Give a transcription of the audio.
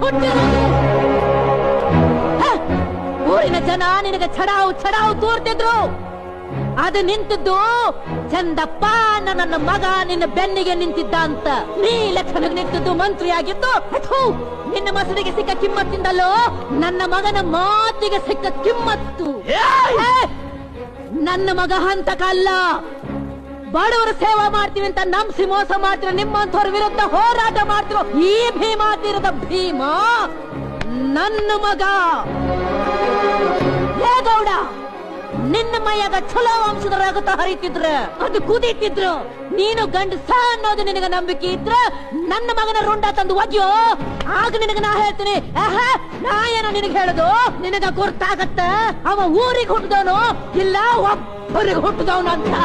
ಹುಟ್ಟಿರೋದು. ಊರಿನ ಜನ ನಿನಗೆ ಛಡಾವು ತೋರ್ತಿದ್ರು. ಅದು ನಿಂತದ್ದು ಚಂದಪ್ಪ ನನ್ನ ಮಗ ನಿನ್ನ ಬೆನ್ನಿಗೆ ನಿಂತಿದ್ದ ಅಂತ. ನೀ ಲಕ್ಷಣಕ್ಕೆ ನಿಂತದ್ದು ಮಂತ್ರಿಯಾಗಿದ್ದು ನಿನ್ನ ಮಸಡಿಗೆ ಸಿಕ್ಕ ಕಿಮ್ಮತ್ತಿಂದಲ್ಲೋ ನನ್ನ ಮಗನ ಮಾತಿಗೆ ಸಿಕ್ಕ ಕಿಮ್ಮತ್ತು. ನನ್ನ ಮಗ ಹಂತಕಲ್ಲ, ಬಡವರ ಸೇವಾ ಮಾಡ್ತೀವಿ ಅಂತ ನಂಬಿಸಿ ಮೋಸ ಮಾಡ್ತಿರೋ ನಿಮ್ಮಂಥವ್ರ ವಿರುದ್ಧ ಹೋರಾಟ ಮಾಡ್ತಿರೋ ಈ ಭೀಮಾತಿರದ ಭೀಮ ನನ್ನ ಮಗ. ಹೇ ಗೌಡ, ನಿನ್ನ ಮೈಯಾಗ ಚಲೋ ವಂಶದ ರಗತ ಹರಿತಿದ್ರ, ಅದು ಕುದೀತಿದ್ರು. ನೀನು ಗಂಡಸ ಅನ್ನೋದು ನಿನಗ ನಂಬಿಕೆ ಇದ್ರ ನನ್ನ ಮಗನ ರುಂಡ ತಂದು ಒಜ್ಜೋ. ಆಗ ನಿನಗ ನಾ ಹೇಳ್ತೀನಿ, ನಾ ಏನೋ ನಿನಗೆ ಹೇಳುದು ನಿನಗ ಗೊತ್ತಾಗತ್ತ ಅವ ಊರಿಗೆ ಹುಟ್ಟಿದವನು ಇಲ್ಲ ಒಬ್ಬರಿಗೆ ಹುಟ್ಟಿದವನು ಅಂತ.